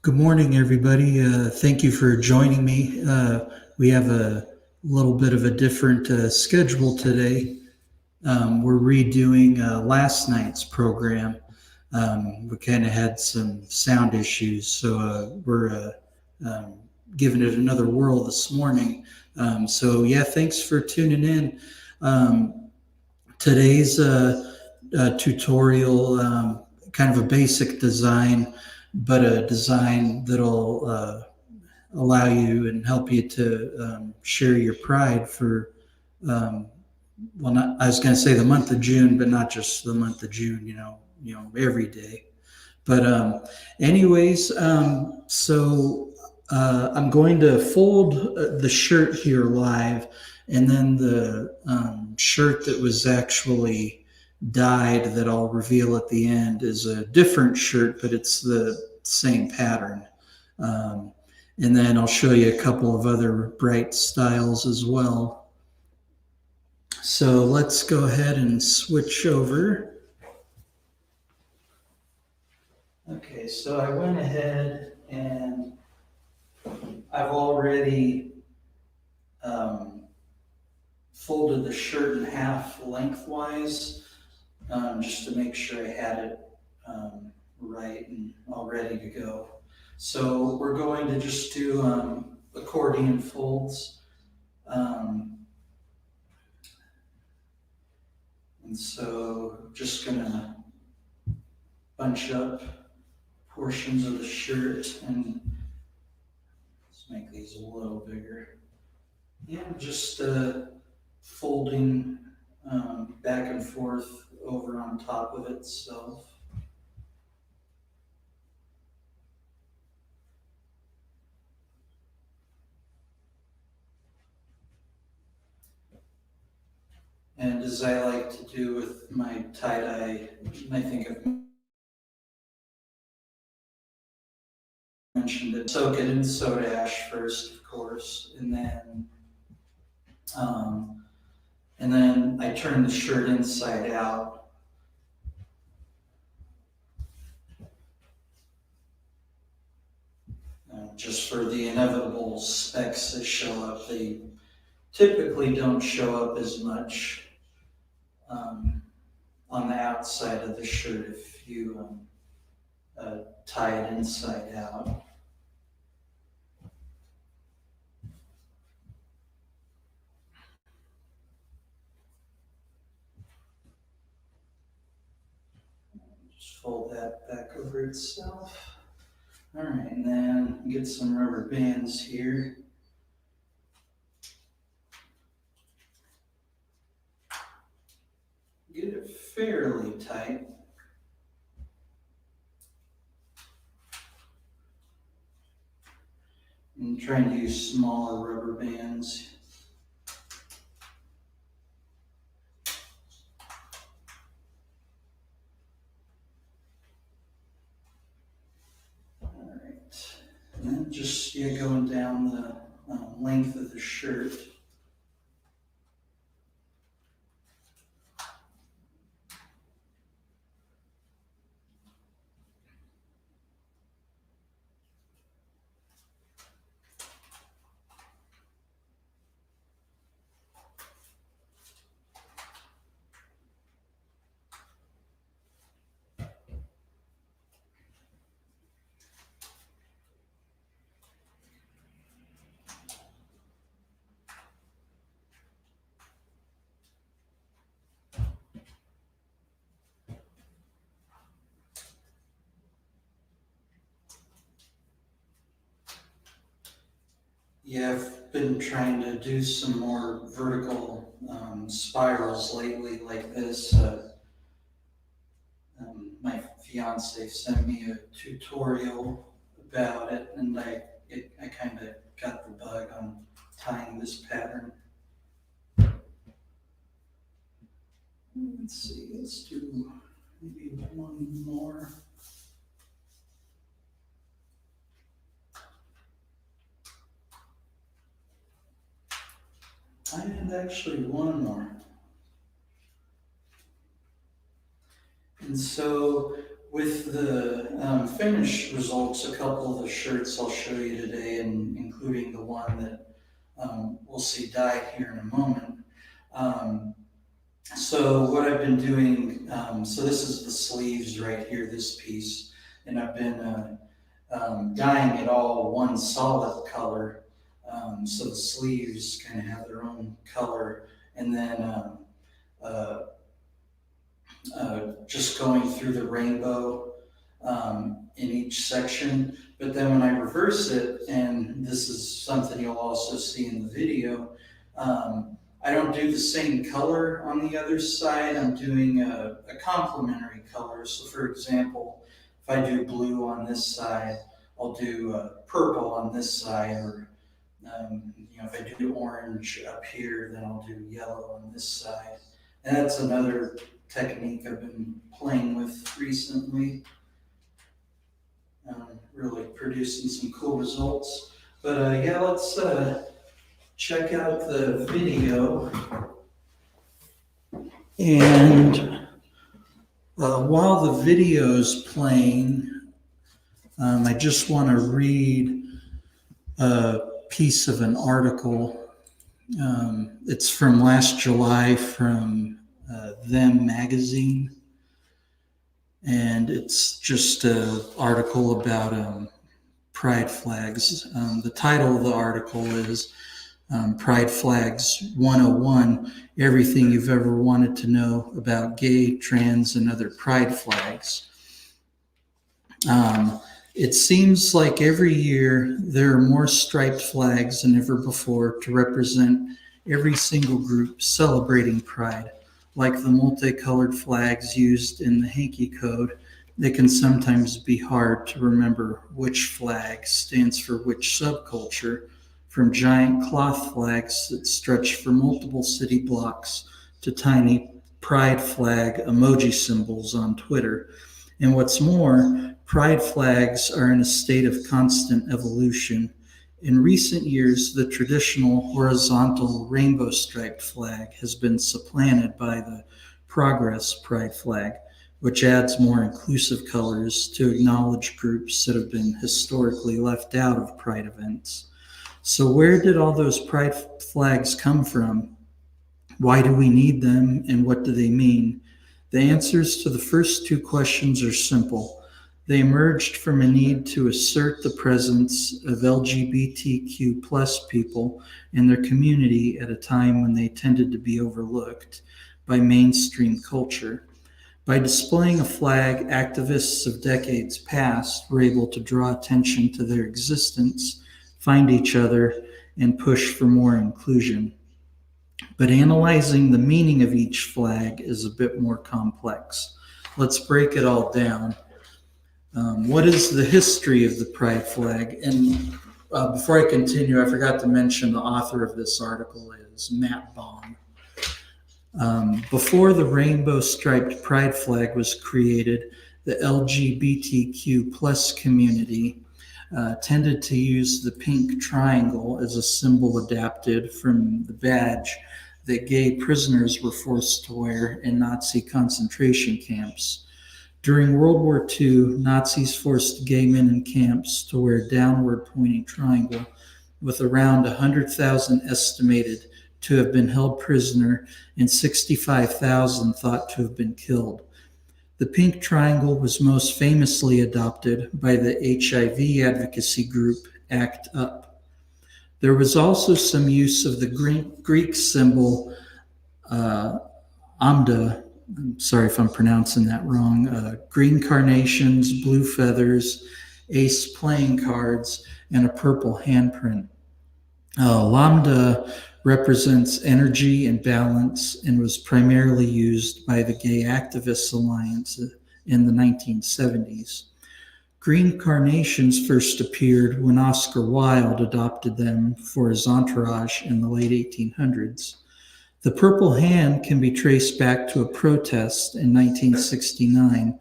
Good morning, everybody. Thank you for joining me. We have a little bit of a different schedule today. We're redoing last night's program. We kind of had some sound issues, so we're giving it another whirl this morning. Yeah, thanks for tuning in. Today's tutorial, kind of a basic design, but a design that'll allow you and help you to share your pride for, I was going to say the month of June, but not just the month of June, every day. But anyways, I'm going to fold the shirt here live, and then the shirt that was actually dyed that I'll reveal at the end is a different shirt, but it's the same pattern. And then I'll show you a couple of other bright styles as well. So let's go ahead and switch over. Okay, so I went ahead and I've already folded the shirt in half lengthwise, just to make sure I had it right and all ready to go. So we're going to just do accordion folds. And so just gonna bunch up portions of the shirt and let's make these a little bigger. Yeah, just folding back and forth over on top of itself. And as I like to do with my tie-dye, I think I've mentioned it, soak it in soda ash first, of course, and then I turn the shirt inside out. Just for the inevitable specks that show up. They typically don't show up as much on the outside of the shirt if you tie it inside out. Just fold that back over itself. All right, and then get some rubber bands here. Get it fairly tight. I'm trying to use smaller rubber bands. All right, and then just going down the length of the shirt. Yeah, I've been trying to do some more vertical spirals lately like this. My fiance sent me a tutorial about it, and I kind of got the bug on tying this pattern. Let's see, let's do maybe one more. And actually one more. And so With the finished results, a couple of the shirts I'll show you today, and including the one that we'll see dyed here in a moment. Um, so what I've been doing, so this is the sleeves right here, this piece, and I've been dyeing it all one solid color. So the sleeves kind of have their own color, and then uh, just going through the rainbow in each section. But then when I reverse it, and this is something you'll also see in the video, I don't do the same color on the other side. I'm doing a complementary color. So for example, if I do blue on this side, I'll do purple on this side, or if I do orange up here, then I'll do yellow on this side. And that's another technique I've been playing with recently, really producing some cool results. But yeah, let's check out the video. And while the video's playing, I just want to read a piece of an article. It's from last July from Them magazine, and it's just an article about pride flags. The title of the article is Pride Flags 101, Everything You've Ever Wanted to Know About Gay, Trans, and Other Pride Flags. It seems like every year there are more striped flags than ever before to represent every single group celebrating pride. Like the multicolored flags used in the Hanky Code, it can sometimes be hard to remember which flag stands for which subculture, from giant cloth flags that stretch for multiple city blocks to tiny pride flag emoji symbols on Twitter. And what's more, pride flags are in a state of constant evolution. In recent years, the traditional horizontal rainbow-striped flag has been supplanted by the Progress pride flag, which adds more inclusive colors to acknowledge groups that have been historically left out of pride events. So where did all those pride flags come from? Why do we need them, and what do they mean? The answers to the first two questions are simple. They emerged from a need to assert the presence of LGBTQ plus people in their community at a time when they tended to be overlooked by mainstream culture. By displaying a flag, activists of decades past were able to draw attention to their existence, find each other, and push for more inclusion. But analyzing the meaning of each flag is a bit more complex. Let's break it all down. What is the history of the pride flag? And before I continue, I forgot to mention the author of this article is Matt Baum. Before the rainbow striped pride flag was created, the LGBTQ plus community tended to use the pink triangle as a symbol adapted from the badge that gay prisoners were forced to wear in Nazi concentration camps. During World War II, Nazis forced gay men in camps to wear a downward pointing triangle, with around 100,000 estimated to have been held prisoner and 65,000 thought to have been killed. The pink triangle was most famously adopted by the HIV advocacy group ACT UP. There was also some use of the Greek symbol AMDA. I'm sorry if I'm pronouncing that wrong. Green carnations, blue feathers, ace playing cards, and a purple handprint. Lambda represents energy and balance and was primarily used by the Gay Activists Alliance in the 1970s. Green carnations first appeared when Oscar Wilde adopted them for his entourage in the late 1800s. The purple hand can be traced back to a protest in 1969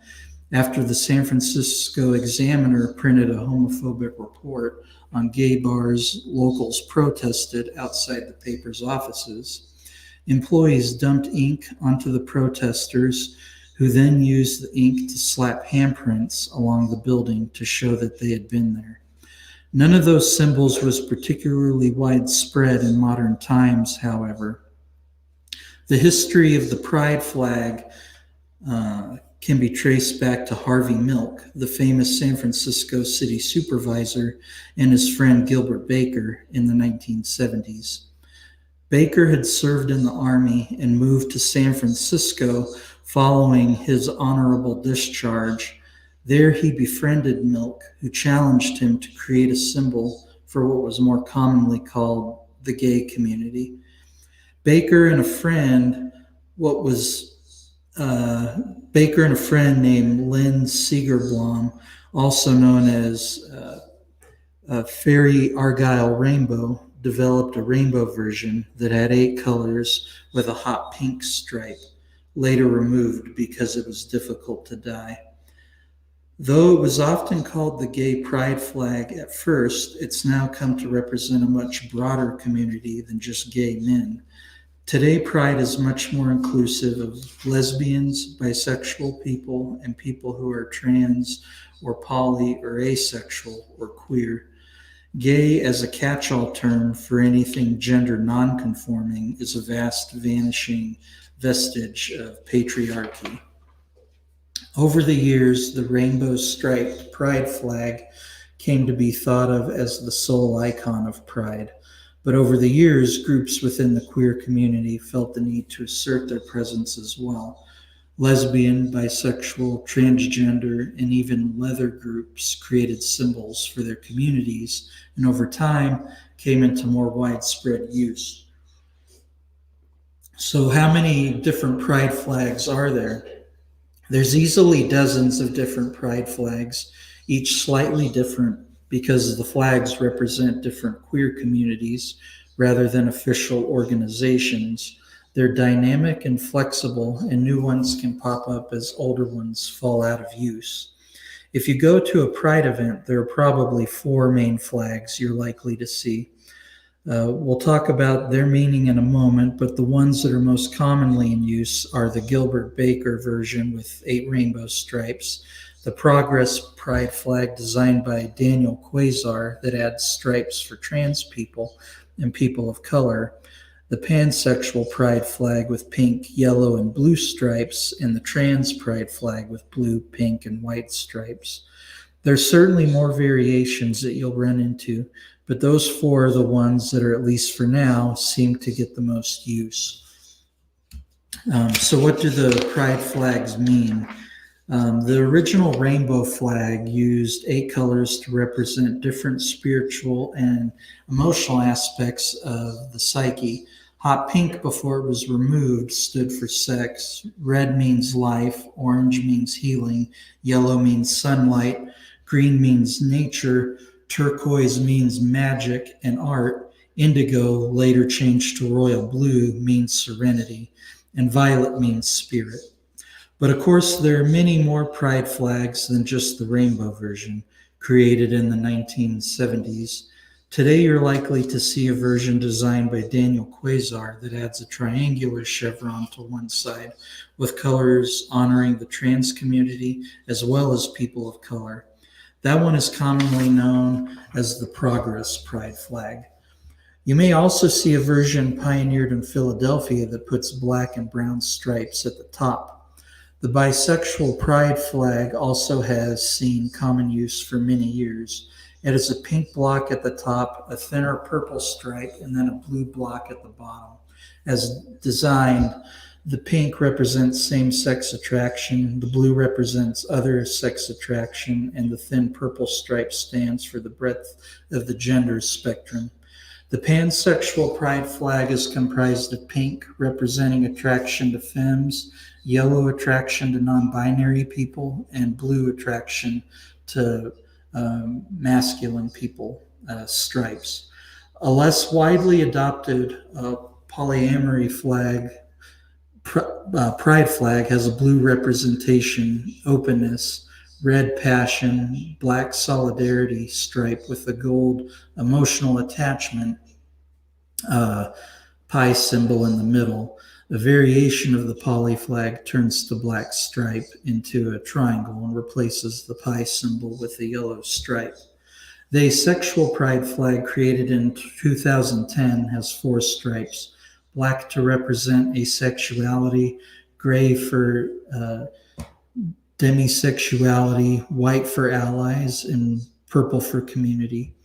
after the San Francisco Examiner printed a homophobic report on gay bars. Locals protested outside the paper's offices. Employees dumped ink onto the protesters, who then used the ink to slap handprints along the building to show that they had been there. None of those symbols was particularly widespread in modern times, however. The history of the pride flag can be traced back to Harvey Milk, the famous San Francisco city supervisor, and his friend Gilbert Baker in the 1970s. Baker had served in the Army and moved to San Francisco following his honorable discharge. There he befriended Milk, who challenged him to create a symbol for what was more commonly called the gay community. Baker and a friend, named Lynn Segerblom, also known as Fairy Argyle Rainbow, developed a rainbow version that had 8 colors with a hot pink stripe, later removed because it was difficult to dye. Though it was often called the gay pride flag at first, it's now come to represent a much broader community than just gay men. Today, pride is much more inclusive of lesbians, bisexual people, and people who are trans or poly or asexual or queer. Gay as a catch-all term for anything gender non-conforming is a vast vanishing vestige of patriarchy. Over the years, the rainbow-striped pride flag came to be thought of as the sole icon of pride. But over the years, groups within the queer community felt the need to assert their presence as well. Lesbian, bisexual, transgender, and even leather groups created symbols for their communities, and over time came into more widespread use. So how many different pride flags are there? There's easily dozens of different pride flags, each slightly different because the flags represent different queer communities rather than official organizations. They're dynamic and flexible, and new ones can pop up as older ones fall out of use. If you go to a pride event, there are probably 4 main flags you're likely to see. We'll talk about their meaning in a moment, but the ones that are most commonly in use are the Gilbert Baker version with 8 rainbow stripes, the Progress Pride flag designed by Daniel Quasar that adds stripes for trans people and people of color, the Pansexual Pride flag with pink, yellow, and blue stripes, and the Trans Pride flag with blue, pink, and white stripes. There's certainly more variations that you'll run into, but those 4 are the ones that are, at least for now, seem to get the most use. So what do the pride flags mean? The original rainbow flag used 8 colors to represent different spiritual and emotional aspects of the psyche. Hot pink, before it was removed, stood for sex. Red means life. Orange means healing. Yellow means sunlight. Green means nature. Turquoise means magic and art. Indigo, later changed to royal blue, means serenity. And violet means spirit. But of course, there are many more pride flags than just the rainbow version, created in the 1970s. Today, you're likely to see a version designed by Daniel Quasar that adds a triangular chevron to one side, with colors honoring the trans community as well as people of color. That one is commonly known as the Progress Pride flag. You may also see a version pioneered in Philadelphia that puts black and brown stripes at the top. The Bisexual Pride flag also has seen common use for many years. It has a pink block at the top, a thinner purple stripe, and then a blue block at the bottom. As designed, the pink represents same-sex attraction, the blue represents other sex attraction, and the thin purple stripe stands for the breadth of the gender spectrum. The Pansexual Pride flag is comprised of pink, representing attraction to femmes, yellow attraction to non-binary people, and blue attraction to masculine people, stripes. A less widely adopted polyamory flag, pride flag, has a blue representation, openness, red passion, black solidarity stripe with a gold emotional attachment pie symbol in the middle. A variation of the poly flag turns the black stripe into a triangle and replaces the pi symbol with a yellow stripe. The asexual pride flag, created in 2010, has four stripes: black to represent asexuality, gray for demisexuality, white for allies, and purple for community.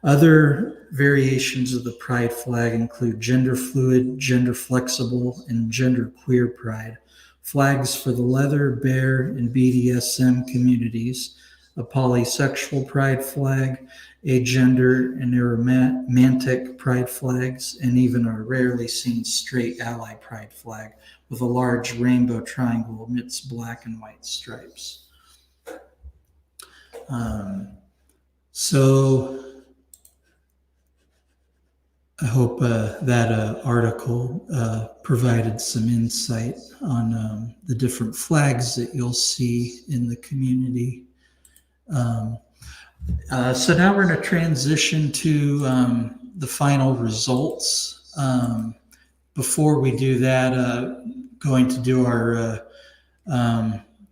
Other variations of the pride flag include gender fluid, gender flexible, and gender queer pride, flags for the leather, bear, and BDSM communities, a polysexual pride flag, agender and aromantic pride flags, and even a rarely seen straight ally pride flag with a large rainbow triangle amidst black and white stripes. So I hope that article provided some insight on the different flags that you'll see in the community. So now we're going to transition to the final results. Before we do that, going to do our,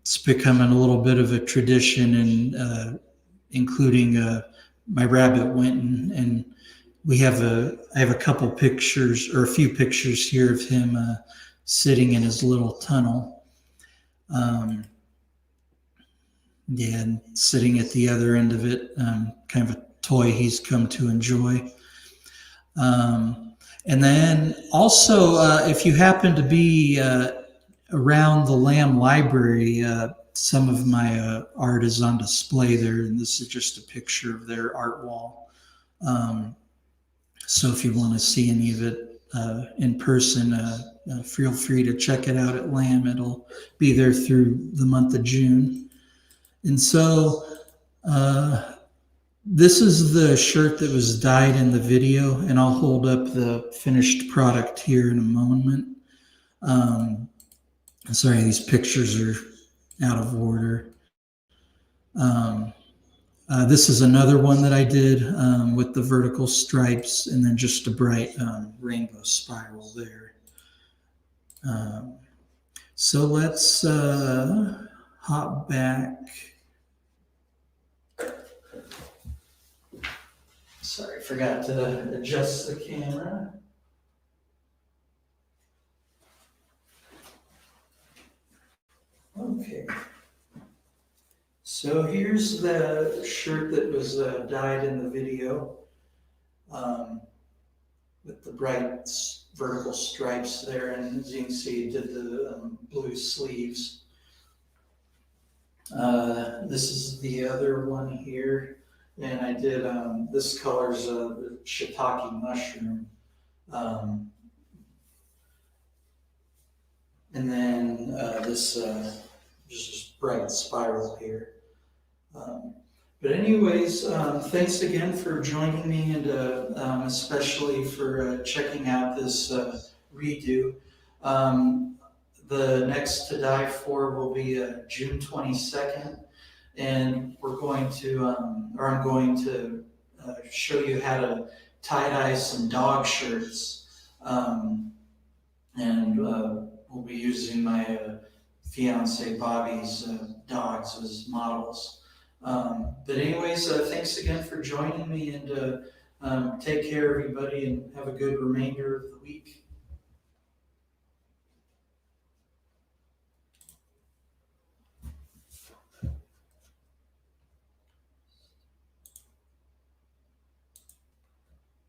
it's becoming a little bit of a tradition, and including my rabbit Winton, and I have a couple pictures, or a few pictures here of him sitting in his little tunnel. And sitting at the other end of it, kind of a toy he's come to enjoy. And then also, if you happen to be around the Lamb Library, some of my art is on display there, and this is just a picture of their art wall. So if you want to see any of it in person, feel free to check it out at Lamb. It'll be there through the month of June. And so this is the shirt that was dyed in the video, and I'll hold up the finished product here in a moment. Sorry, these pictures are out of order. This is another one that I did with the vertical stripes and then just a bright rainbow spiral there. So let's hop back. Sorry, forgot to adjust the camera. Okay. So here's the shirt that was dyed in the video with the bright vertical stripes there, and as you can see, did the blue sleeves. This is the other one here, and I did this color's the shiitake mushroom, and then this just bright spiral here. But anyways, thanks again for joining me, and especially for checking out this redo. The next to die for will be June 22nd, and we're going to, I'm going to show you how to tie-dye some dog shirts, and we'll be using my fiance Bobby's dogs as models. But anyways, thanks again for joining me, and take care, everybody, and have a good remainder of the week.